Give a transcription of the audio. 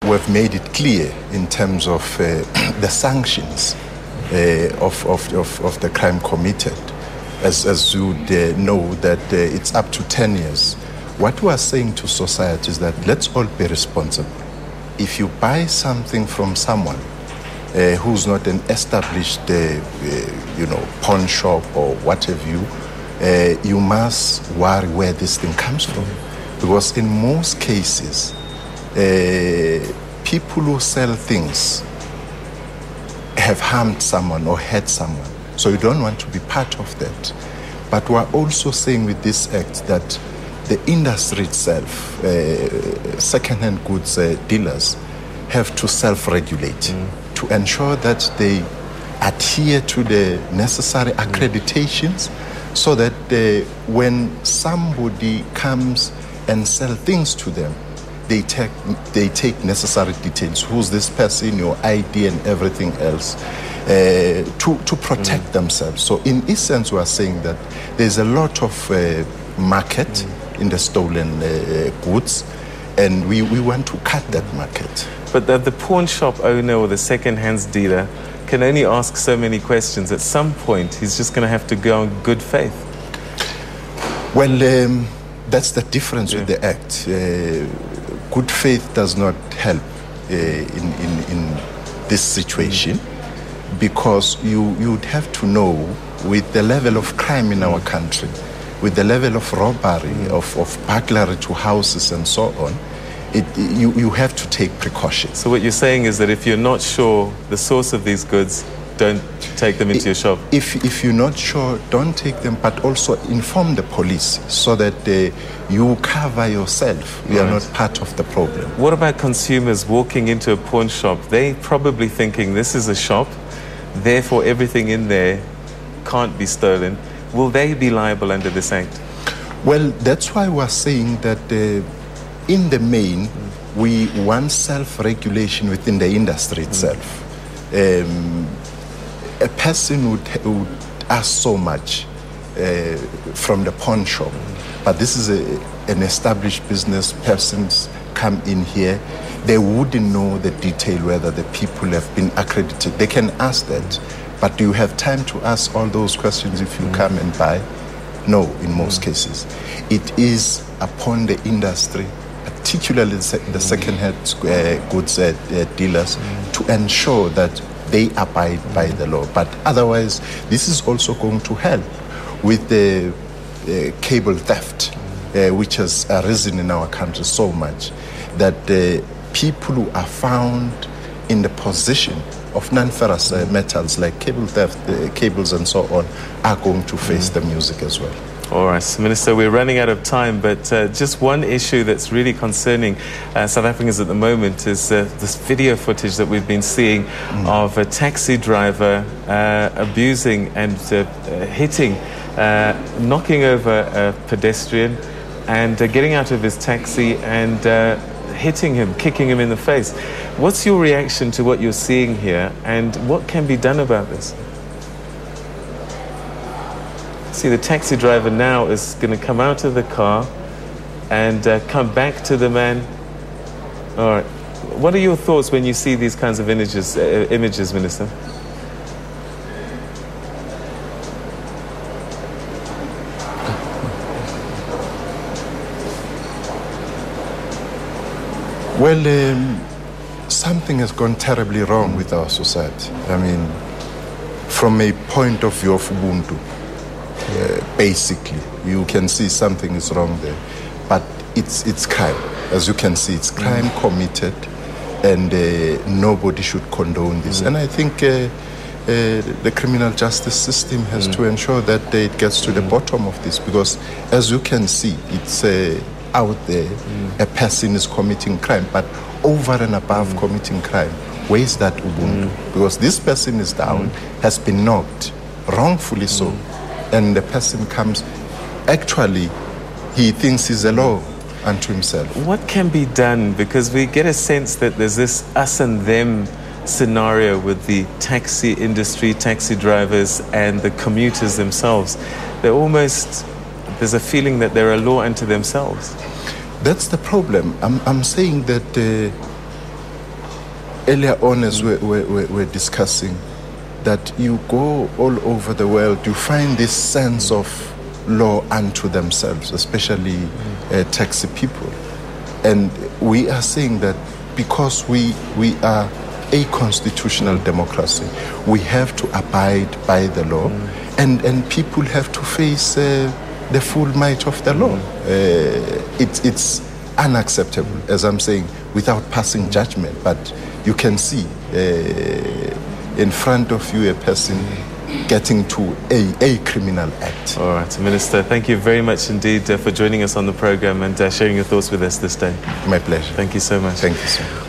we've made it clear in terms of the sanctions of the crime committed. As you know, that it's up to 10 years. What we are saying to society is that let's all be responsible. If you buy something from someone who's not an established, pawn shop or what have you, you must worry where this thing comes from. Because in most cases, people who sell things have harmed someone or hurt someone. So you don't want to be part of that. But we're also saying with this act that the industry itself, second-hand goods dealers, have to self-regulate to ensure that they adhere to the necessary accreditations so that when somebody comes and sell things to them, they take necessary details. Who's this person, your ID and everything else, to protect themselves. So in essence, we are saying that there's a lot of market in the stolen goods, and we want to cut that market. But the pawn shop owner or the second-hand dealer can only ask so many questions. At some point, he's just going to have to go on good faith. Well, that's the difference with the act. Good faith does not help in this situation, because you'd have to know, with the level of crime in our country, with the level of robbery, of burglary to houses and so on, you have to take precautions. So what you're saying is that if you're not sure the source of these goods, don't take them into your shop? If you're not sure, don't take them, but also inform the police so that you cover yourself. You are not part of the problem. What about consumers walking into a pawn shop? They probably thinking this is a shop, therefore everything in there can't be stolen. Will they be liable under this act? Well, that's why we're saying that in the main, we want self-regulation within the industry itself. A person would ask so much from the pawn shop, but this is an established business. Persons come in here, they wouldn't know the detail whether the people have been accredited. They can ask that, but do you have time to ask all those questions if you come and buy? No, in most cases. It is upon the industry, particularly the second-hand goods dealers, to ensure that they abide by the law. But otherwise, this is also going to help with the cable theft, which has arisen in our country so much, that people who are found in the possession of non-ferrous metals like cable theft, cables and so on, are going to face the music as well. All right, so Minister, we're running out of time, but just one issue that's really concerning South Africans at the moment is this video footage that we've been seeing of a taxi driver abusing and hitting, knocking over a pedestrian and getting out of his taxi and hitting him, kicking him in the face. What's your reaction to what you're seeing here, and what can be done about this? See, the taxi driver now is going to come out of the car and come back to the man. All right. What are your thoughts when you see these kinds of images, Minister? Well, something has gone terribly wrong with our society. I mean, from a point of view of Ubuntu, basically, you can see something is wrong there. But it's crime. As you can see, it's crime committed, and nobody should condone this. And I think the criminal justice system has to ensure that it gets to the bottom of this, because as you can see, it's out there, a person is committing crime, but over and above committing crime, where is that Ubuntu? Because this person is down, has been knocked, wrongfully so, and the person comes, actually, he thinks he's a law unto himself. What can be done? Because we get a sense that there's this us and them scenario with the taxi industry, taxi drivers, and the commuters themselves. They're almost, there's a feeling that they're a law unto themselves. That's the problem. I'm saying that earlier on, as we're discussing, that you go all over the world, you find this sense of law unto themselves, especially taxi people. And we are saying that because we are a constitutional democracy, we have to abide by the law, and people have to face the full might of the law. It's unacceptable, as I'm saying, without passing judgment, but you can see in front of you a person getting to a criminal act. All right, Minister, thank you very much indeed for joining us on the program and sharing your thoughts with us this day. My pleasure. Thank you so much. Thank you, sir.